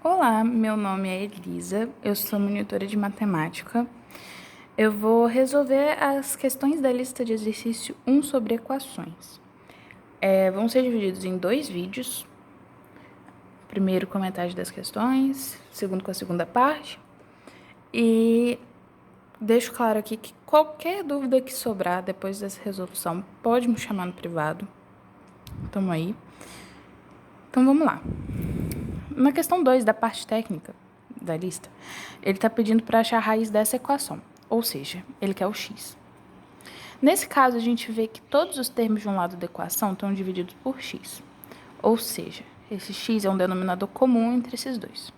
Olá, meu nome é Elisa, eu sou monitora de matemática. Eu vou resolver as questões da lista de exercício 1 sobre equações. Vão ser divididos em 2 vídeos. Primeiro com a metade das questões, segundo com a segunda parte. E deixo claro aqui que qualquer dúvida que sobrar depois dessa resolução pode me chamar no privado. Tamo aí. Então vamos lá. Na questão 2 da parte técnica da lista, ele está pedindo para achar a raiz dessa equação, ou seja, ele quer o x. Nesse caso, a gente vê que todos os termos de um lado da equação estão divididos por x, ou seja, esse x é um denominador comum entre esses dois.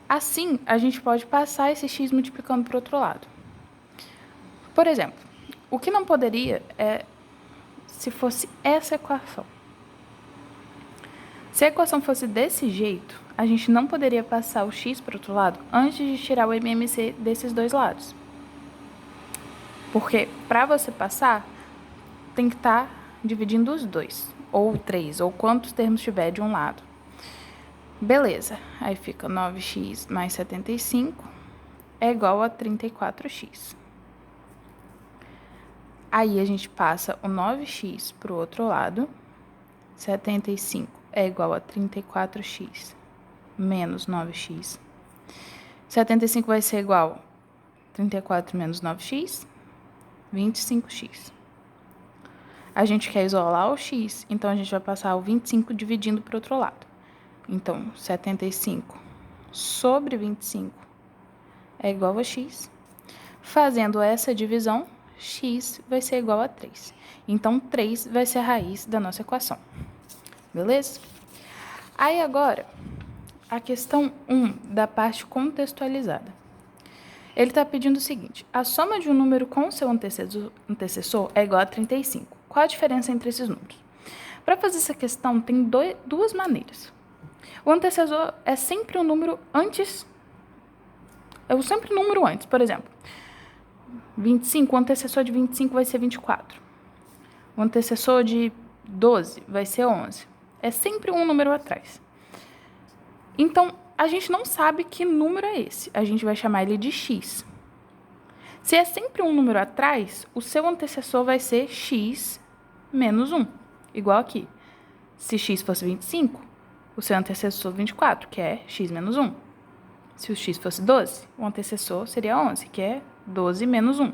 Assim, a gente pode passar esse x multiplicando para o outro lado. Por exemplo, o que não poderia é se fosse essa equação. Se a equação fosse desse jeito, a gente não poderia passar o x para o outro lado antes de tirar o MMC desses dois lados. Porque para você passar, tem que estar dividindo os dois, ou 3, ou quantos termos tiver de um lado. Beleza, aí fica 9x mais 75 é igual a 34x. Aí a gente passa o 9x para o outro lado, 75 é igual a 34x menos 9x. 75 vai ser igual a 34 menos 9x, 25x. A gente quer isolar o x, então a gente vai passar o 25 dividindo para o outro lado. Então, 75 sobre 25 é igual a x. Fazendo essa divisão, x vai ser igual a 3. Então, 3 vai ser a raiz da nossa equação. Beleza? Aí agora, a questão 1 da parte contextualizada. Ele está pedindo o seguinte: a soma de um número com seu antecessor é igual a 35. Qual a diferença entre esses números? Para fazer essa questão, tem duas maneiras. O antecessor é sempre um número antes. Sempre um número antes. Por exemplo, 25, o antecessor de 25 vai ser 24. O antecessor de 12 vai ser 11. É sempre um número atrás. Então, a gente não sabe que número é esse. A gente vai chamar ele de x. Se é sempre um número atrás, o seu antecessor vai ser x menos 1. Igual aqui. Se x fosse 25, o seu antecessor 24, que é x menos 1. Se o x fosse 12, o antecessor seria 11, que é 12 menos 1.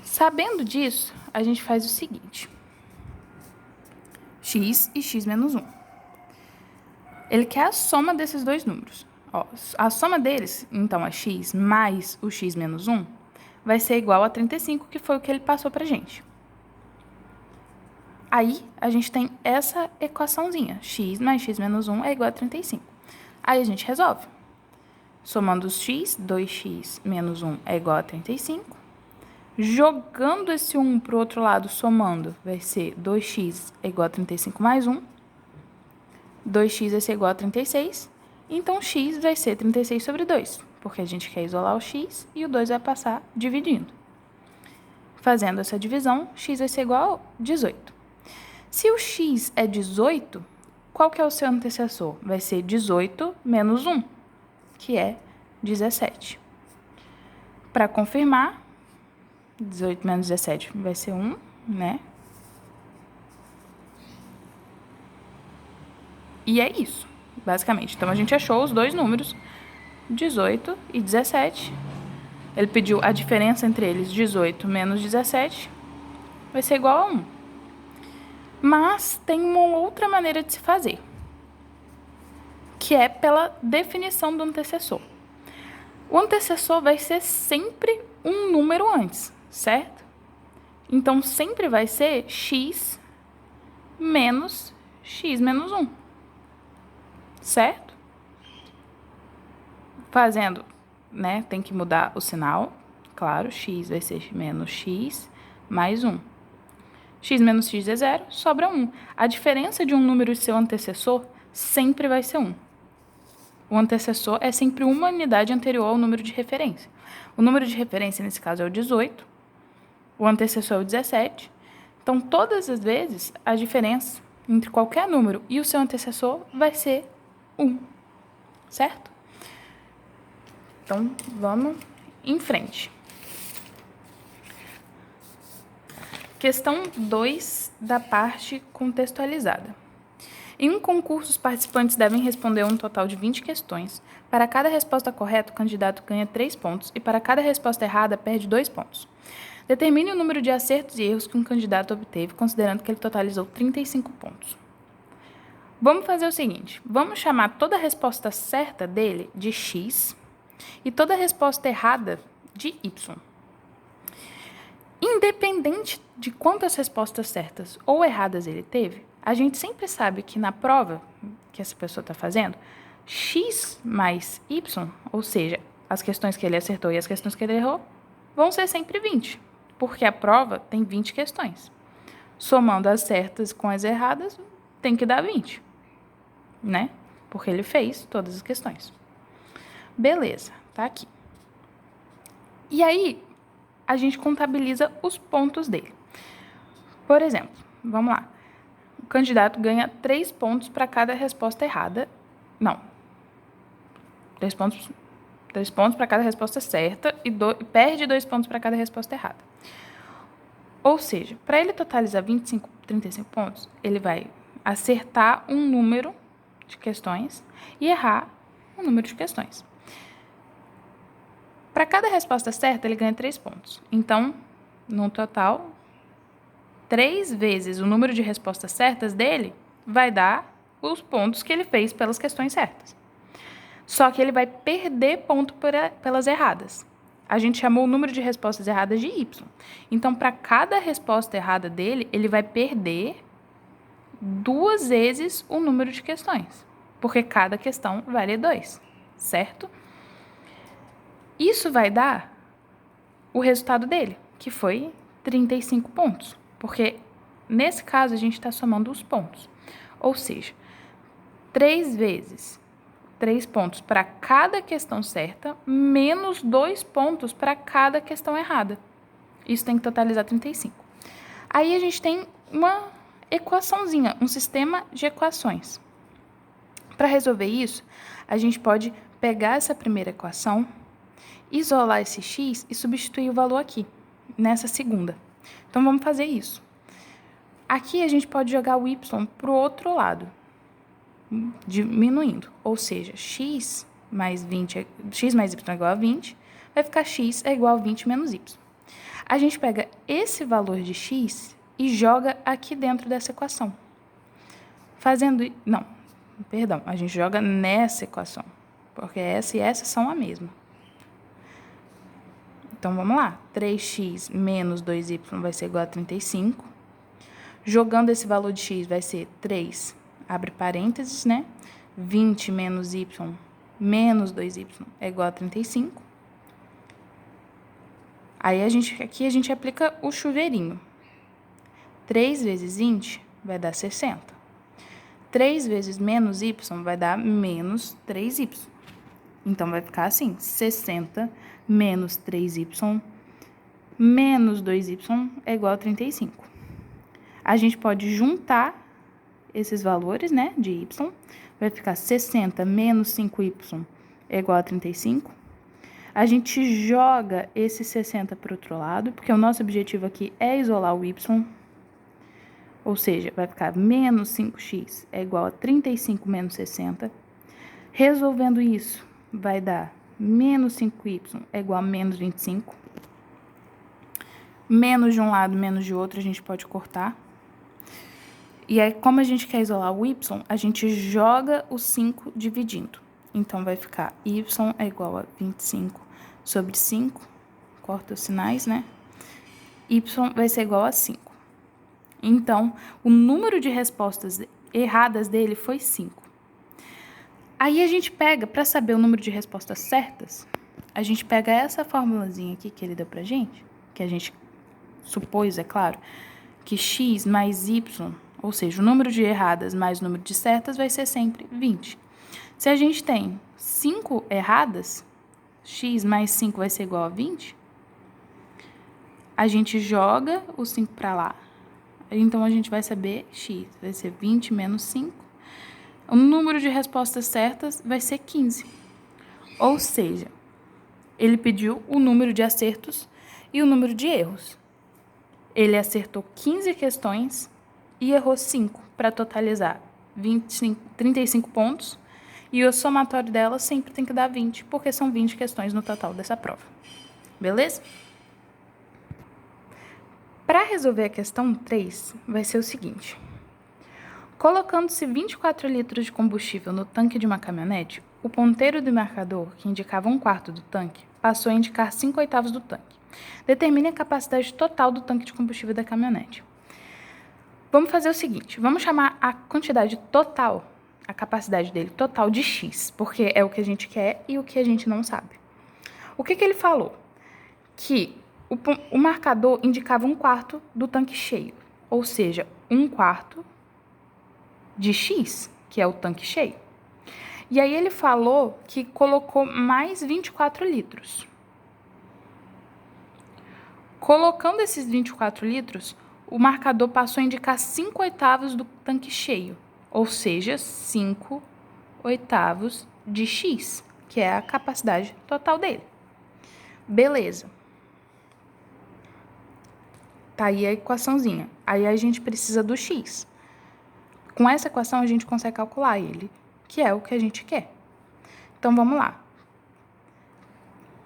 Sabendo disso, a gente faz o seguinte: x e x menos 1. Ele quer a soma desses dois números. Ó, a soma deles, então, a x mais o x menos 1, vai ser igual a 35, que foi o que ele passou pra gente. Aí, a gente tem essa equaçãozinha. X mais x menos 1 é igual a 35. Aí, a gente resolve. Somando os x, 2x menos 1 é igual a 35. Jogando esse 1 para o outro lado, somando, vai ser 2x é igual a 35 mais 1. 2x vai ser igual a 36. Então, x vai ser 36 sobre 2, porque a gente quer isolar o x e o 2 vai passar dividindo. Fazendo essa divisão, x vai ser igual a 18. Se o x é 18, qual que é o seu antecessor? Vai ser 18 menos 1, que é 17. Para confirmar, 18 menos 17 vai ser 1, né? E é isso, basicamente. Então, a gente achou os dois números, 18 e 17. Ele pediu a diferença entre eles, 18 menos 17, vai ser igual a 1. Mas tem uma outra maneira de se fazer, que é pela definição do antecessor. O antecessor vai ser sempre um número antes, certo? Então, sempre vai ser x menos x menos 1, certo? Fazendo, né, tem que mudar o sinal, claro, x vai ser menos x mais 1. X menos x é 0, sobra 1. A diferença de um número e seu antecessor sempre vai ser 1. O antecessor é sempre uma unidade anterior ao número de referência. O número de referência, nesse caso, é o 18. O antecessor é o 17. Então, todas as vezes, a diferença entre qualquer número e o seu antecessor vai ser 1, certo? Então, vamos em frente. Questão 2 da parte contextualizada. Em um concurso, os participantes devem responder um total de 20 questões. Para cada resposta correta, o candidato ganha 3 pontos e para cada resposta errada, perde 2 pontos. Determine o número de acertos e erros que um candidato obteve, considerando que ele totalizou 35 pontos. Vamos fazer o seguinte, vamos chamar toda a resposta certa dele de X e toda a resposta errada de Y. Independente de quantas respostas certas ou erradas ele teve, a gente sempre sabe que na prova que essa pessoa está fazendo, X mais Y, ou seja, as questões que ele acertou e as questões que ele errou, vão ser sempre 20, porque a prova tem 20 questões. Somando as certas com as erradas, tem que dar 20, né? Porque ele fez todas as questões. Beleza, tá aqui. E aí, a gente contabiliza os pontos dele. Por exemplo, vamos lá. O candidato ganha 3 pontos para cada resposta errada. Não. 3 pontos para cada resposta certa e perde 2 pontos para cada resposta errada. Ou seja, para ele totalizar 35 pontos, ele vai acertar um número de questões e errar um número de questões. Para cada resposta certa, ele ganha 3 pontos. Então, no total, 3 vezes o número de respostas certas dele vai dar os pontos que ele fez pelas questões certas. Só que ele vai perder ponto pelas erradas. A gente chamou o número de respostas erradas de Y. Então, para cada resposta errada dele, ele vai perder 2 vezes o número de questões. Porque cada questão vale 2, certo? Isso vai dar o resultado dele, que foi 35 pontos. Porque, nesse caso, a gente está somando os pontos. Ou seja, 3 vezes 3 pontos para cada questão certa, menos 2 pontos para cada questão errada. Isso tem que totalizar 35. Aí a gente tem uma equaçãozinha, um sistema de equações. Para resolver isso, a gente pode pegar essa primeira equação, isolar esse x e substituir o valor aqui, nessa segunda. Então, vamos fazer isso. Aqui a gente pode jogar o y para o outro lado, diminuindo. Ou seja, x mais y é igual a 20, vai ficar x é igual a 20 menos y. A gente pega esse valor de x e joga aqui dentro dessa equação. A gente joga nessa equação, porque essa e essa são a mesma. Então, vamos lá. 3x menos 2y vai ser igual a 35. Jogando esse valor de x vai ser 3, abre parênteses, né? 20 menos y menos 2y é igual a 35. Aí, aqui a gente aplica o chuveirinho. 3 vezes 20 vai dar 60. 3 vezes menos y vai dar menos 3y. Então, vai ficar assim, 60 menos 3y menos 2y é igual a 35. A gente pode juntar esses valores, né, de y. Vai ficar 60 menos 5y é igual a 35. A gente joga esse 60 para o outro lado, porque o nosso objetivo aqui é isolar o y. Ou seja, vai ficar menos 5x é igual a 35 menos 60. Resolvendo isso, vai dar menos 5y é igual a menos 25. Menos de um lado, menos de outro, a gente pode cortar. E aí, como a gente quer isolar o y, a gente joga o 5 dividindo. Então, vai ficar y é igual a 25 sobre 5. Corta os sinais, né? Y vai ser igual a 5. Então, o número de respostas erradas dele foi 5. Aí, a gente pega, para saber o número de respostas certas, a gente pega essa formulazinha aqui que ele deu pra gente, que a gente supôs, é claro, que x mais y, ou seja, o número de erradas mais o número de certas vai ser sempre 20. Se a gente tem 5 erradas, x mais 5 vai ser igual a 20, a gente joga o 5 para lá. Então, a gente vai saber x vai ser 20 menos 5, o número de respostas certas vai ser 15. Ou seja, ele pediu o número de acertos e o número de erros. Ele acertou 15 questões e errou 5, para totalizar 35 pontos. E o somatório dela sempre tem que dar 20, porque são 20 questões no total dessa prova. Beleza? Para resolver a questão 3, vai ser o seguinte. Colocando-se 24 litros de combustível no tanque de uma caminhonete, o ponteiro do marcador, que indicava 1/4 do tanque, passou a indicar 5/8 do tanque. Determine a capacidade total do tanque de combustível da caminhonete. Vamos fazer o seguinte, vamos chamar a quantidade total, a capacidade dele total de X, porque é o que a gente quer e o que a gente não sabe. O que ele falou? Que o marcador indicava 1/4 do tanque cheio, ou seja, 1/4 de X, que é o tanque cheio. E aí ele falou que colocou mais 24 litros. Colocando esses 24 litros, o marcador passou a indicar 5/8 do tanque cheio, ou seja, 5/8 de X, que é a capacidade total dele. Beleza. Tá aí a equaçãozinha. Aí a gente precisa do X. Com essa equação, a gente consegue calcular ele, que é o que a gente quer. Então, vamos lá.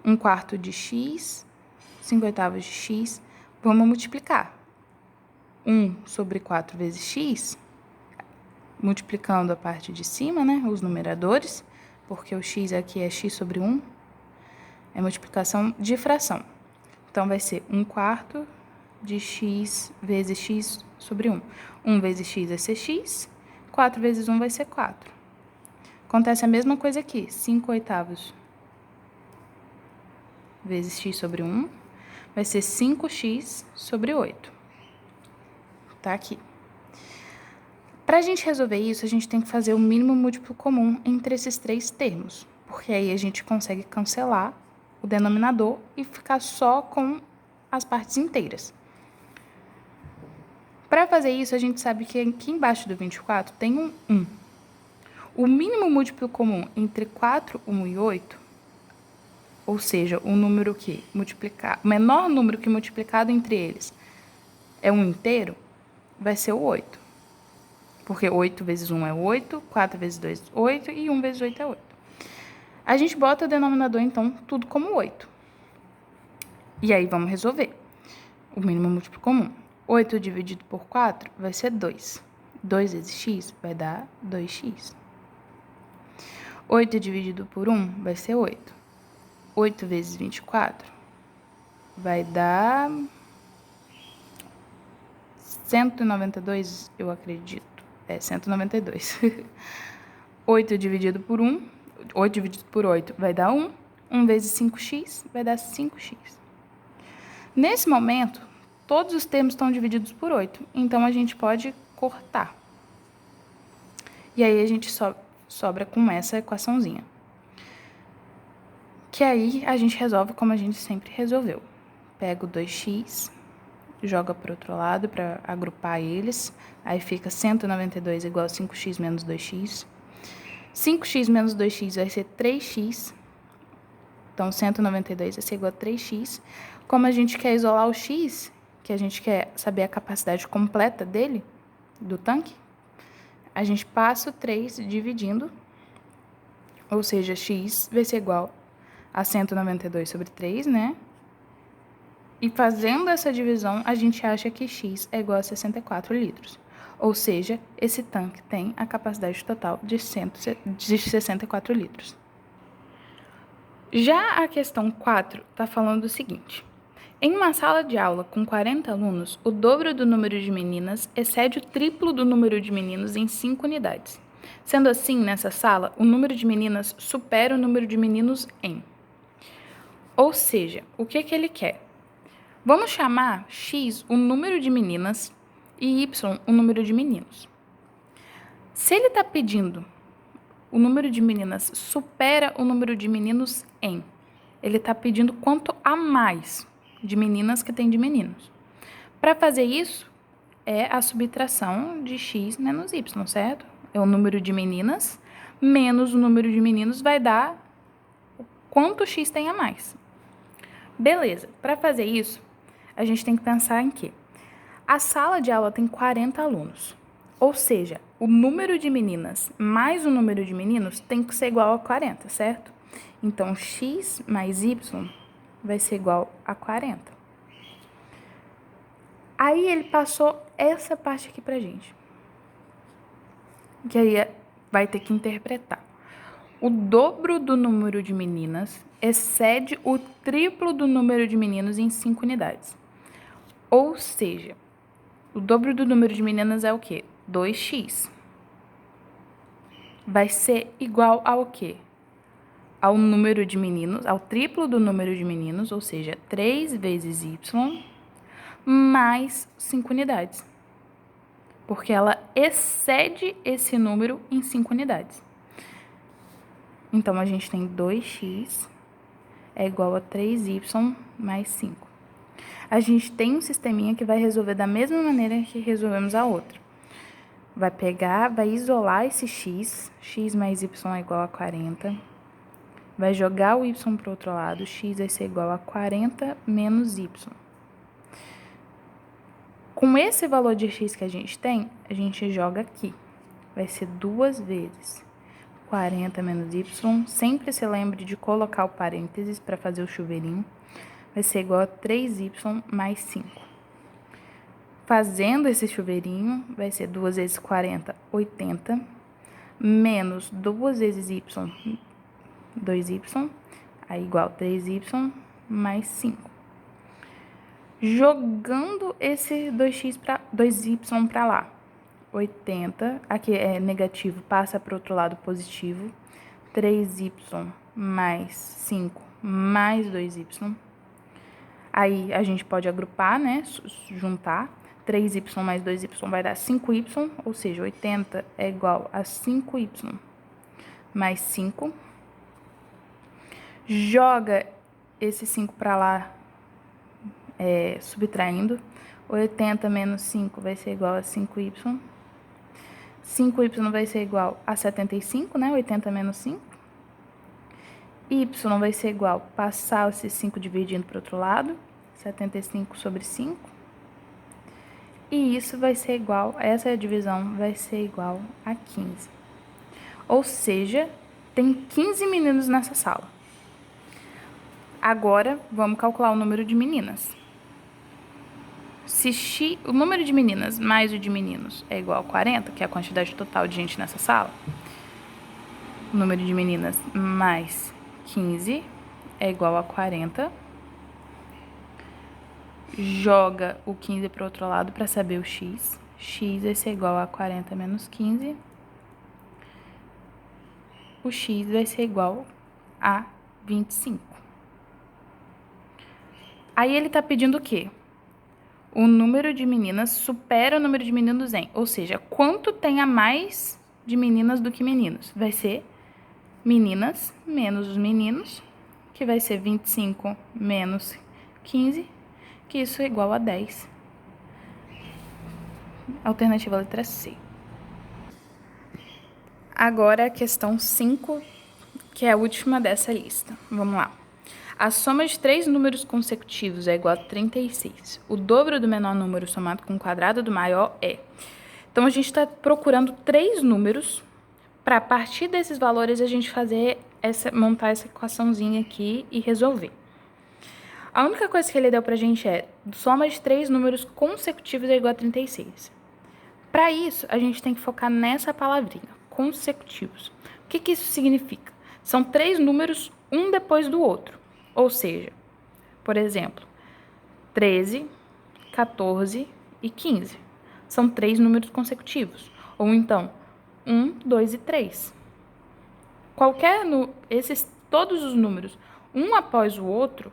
1/4 de X, 5/8 de X. Vamos multiplicar. 1/4 vezes X, multiplicando a parte de cima, né, os numeradores, porque o X aqui é X/1, é multiplicação de fração. Então, vai ser 1/4 de X vezes X/1. 1 vezes X vai ser X, 4 vezes 1 vai ser 4. Acontece a mesma coisa aqui, 5/8 vezes X/1 vai ser 5x/8. Tá aqui. Para a gente resolver isso, a gente tem que fazer o mínimo múltiplo comum entre esses três termos, porque aí a gente consegue cancelar o denominador e ficar só com as partes inteiras. Para fazer isso, a gente sabe que aqui embaixo do 24 tem um 1. O mínimo múltiplo comum entre 4, 1 e 8, ou seja, o número que multiplicar, o menor número que multiplicado entre eles é um inteiro, vai ser o 8. Porque 8 vezes 1 é 8, 4 vezes 2 é 8 e 1 vezes 8 é 8. A gente bota o denominador, então, tudo como 8. E aí, vamos resolver. O mínimo múltiplo comum. 8 dividido por 4 vai ser 2. 2 vezes x vai dar 2x. 8 dividido por 1 vai ser 8. 8 vezes 24 vai dar 192, eu acredito. É 192. 8 dividido por 1, 8 dividido por 8 vai dar 1. 1 vezes 5x vai dar 5x. Nesse momento, todos os termos estão divididos por 8, então a gente pode cortar. E aí a gente sobra com essa equaçãozinha. Que aí a gente resolve como a gente sempre resolveu. Pega o 2x, joga para o outro lado para agrupar eles. Aí fica 192 igual a 5x menos 2x. 5x menos 2x vai ser 3x. Então, 192 vai ser igual a 3x. Como a gente quer isolar o x, que a gente quer saber a capacidade completa dele, do tanque, a gente passa o 3 dividindo, ou seja, x vai ser igual a 192 sobre 3, né? E fazendo essa divisão, a gente acha que x é igual a 64 litros. Ou seja, esse tanque tem a capacidade total de 64 litros. Já a questão 4 está falando o seguinte. Em uma sala de aula com 40 alunos, o dobro do número de meninas excede o triplo do número de meninos em 5 unidades. Sendo assim, nessa sala, o número de meninas supera o número de meninos em. Ou seja, o que ele quer? Vamos chamar x o número de meninas e y o número de meninos. Se ele está pedindo o número de meninas supera o número de meninos em, ele está pedindo quanto a mais de meninas que tem de meninos. Para fazer isso, é a subtração de x menos y, certo? é o número de meninas, menos o número de meninos vai dar quanto x tem a mais. Beleza, para fazer isso, a gente tem que pensar em quê? A sala de aula tem 40 alunos, ou seja, o número de meninas mais o número de meninos tem que ser igual a 40, certo? Então, x mais y vai ser igual a 40. Aí ele passou essa parte aqui pra gente, que aí vai ter que interpretar. O dobro do número de meninas excede o triplo do número de meninos em 5 unidades. Ou seja, o dobro do número de meninas é o quê? 2x. Vai ser igual ao quê? Ao número de meninos, ao triplo do número de meninos, ou seja, 3 vezes y, mais 5 unidades. Porque ela excede esse número em 5 unidades. Então, a gente tem 2x é igual a 3y mais 5. A gente tem um sisteminha que vai resolver da mesma maneira que resolvemos a outra. Vai pegar, vai isolar esse x mais y é igual a 40. Vai jogar o y para o outro lado, x vai ser igual a 40 menos y. Com esse valor de x que a gente joga aqui. Vai ser 2 vezes 40 menos y. Sempre se lembre de colocar o parênteses para fazer o chuveirinho. Vai ser igual a 3y mais 5. Fazendo esse chuveirinho, vai ser 2 vezes 40, 80. Menos 2 vezes y, 2y. Aí igual a 3y mais 5. Jogando esse 2y para lá. 80, aqui é negativo, passa para o outro lado positivo. 3y mais 5 mais 2y. Aí a gente pode agrupar, né? Juntar. 3y mais 2y vai dar 5y, ou seja, 80 é igual a 5y mais 5. Joga esse 5 para lá, subtraindo. 80 menos 5 vai ser igual a 5y. 5y vai ser igual a 75, né? 80 menos 5. Y vai ser igual, passar esse 5 dividindo para o outro lado. 75 sobre 5. E isso vai ser igual, essa divisão vai ser igual a 15. Ou seja, tem 15 meninos nessa sala. Agora, vamos calcular o número de meninas. Se o número de meninas mais o de meninos é igual a 40, que é a quantidade total de gente nessa sala, o número de meninas mais 15 é igual a 40. Joga o 15 para o outro lado para saber o x. X vai ser igual a 40 menos 15. O x vai ser igual a 25. Aí ele está pedindo o quê? O número de meninas supera o número de meninos em. Ou seja, quanto tem a mais de meninas do que meninos? Vai ser meninas menos os meninos, que vai ser 25 menos 15, que isso é igual a 10. Alternativa letra C. Agora a questão 5, que é a última dessa lista. Vamos lá. A soma de 3 números consecutivos é igual a 36. O dobro do menor número somado com o quadrado do maior é. Então, a gente está procurando 3 números para, a partir desses valores, a gente montar essa equaçãozinha aqui e resolver. A única coisa que ele deu para a gente é soma de 3 números consecutivos é igual a 36. Para isso, a gente tem que focar nessa palavrinha, consecutivos. O que isso significa? São 3 números, um depois do outro. Ou seja, por exemplo, 13, 14 e 15. São 3 números consecutivos. Ou então, 1, 2 e 3. Todos os números, um após o outro,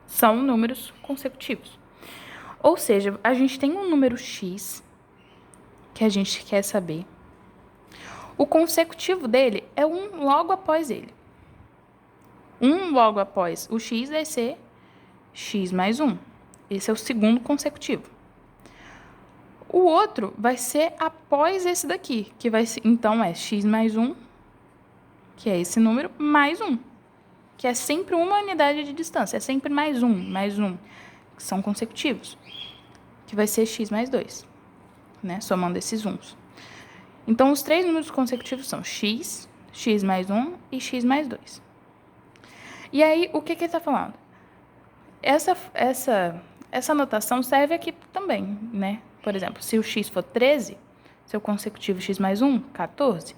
são números consecutivos. Ou seja, a gente tem um número x que a gente quer saber. O consecutivo dele é um logo após ele. Um logo após o x vai ser x mais 1. Esse é o segundo consecutivo. O outro vai ser após esse daqui, que vai ser, então é x mais 1, que é esse número, mais 1, que é sempre uma unidade de distância, é sempre mais 1, que são consecutivos, que vai ser x mais 2, né, somando esses 1s. Então, os três números consecutivos são x, x mais 1 e x mais 2. E aí, o que ele está falando? Essa notação serve aqui também, né? Por exemplo, se o x for 13, seu consecutivo x mais 1, 14.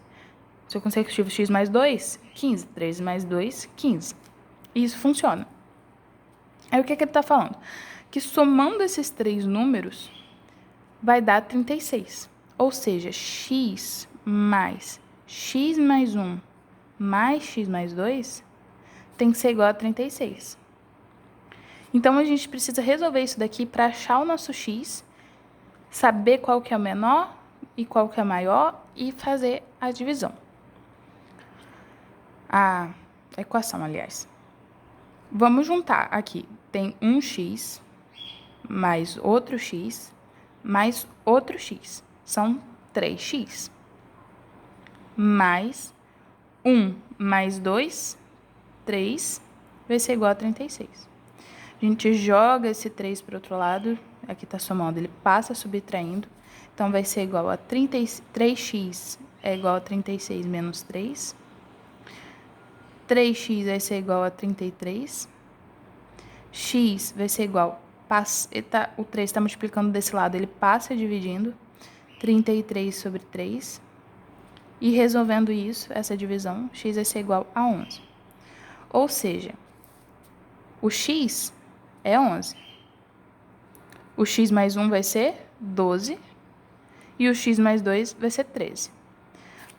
Seu consecutivo x mais 2, 15. 13 mais 2, 15. E isso funciona. Aí o que ele está falando? Que somando esses três números, vai dar 36. Ou seja, x mais 1 mais x mais 2 tem que ser igual a 36. Então, a gente precisa resolver isso daqui para achar o nosso x, saber qual que é o menor e qual que é o maior e fazer a divisão. A equação, aliás. Vamos juntar aqui. Tem um x mais outro x mais outro x. São 3x. Mais 1 mais 2, 3, vai ser igual a 36. A gente joga esse 3 para o outro lado, aqui está somando, ele passa subtraindo, então vai ser igual a 3x é igual a 36 menos 3. 3x vai ser igual a 33. X vai ser igual, o 3 está multiplicando desse lado, ele passa dividindo, 33 sobre 3. E resolvendo isso, essa divisão, x vai ser igual a 11. Ou seja, o x é 11. O x mais 1 vai ser 12. E o x mais 2 vai ser 13.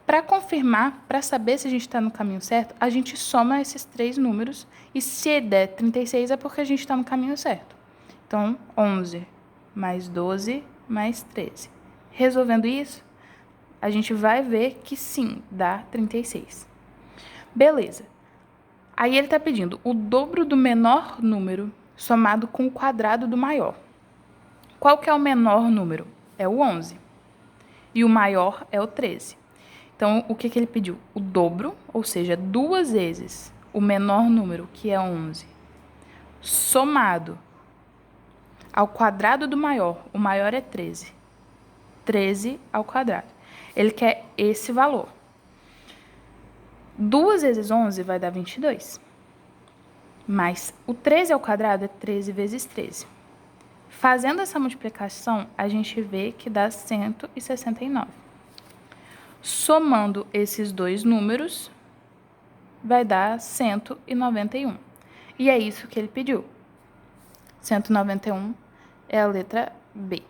Para confirmar, para saber se a gente está no caminho certo, a gente soma esses três números. E se der 36 é porque a gente está no caminho certo. Então, 11 mais 12 mais 13. Resolvendo isso, a gente vai ver que sim, dá 36. Beleza. Aí ele está pedindo o dobro do menor número somado com o quadrado do maior. Qual que é o menor número? É o 11. E o maior é o 13. Então, o que ele pediu? O dobro, ou seja, 2 vezes o menor número, que é 11, somado ao quadrado do maior. O maior é 13. 13 ao quadrado. Ele quer esse valor. 2 vezes 11 vai dar 22. Mas o 13 ao quadrado é 13 vezes 13. Fazendo essa multiplicação, a gente vê que dá 169. Somando esses dois números, vai dar 191. E é isso que ele pediu. 191 é a letra B.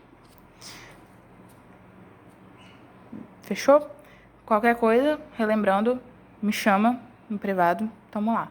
Fechou? Qualquer coisa, relembrando, me chama no privado, tamo lá.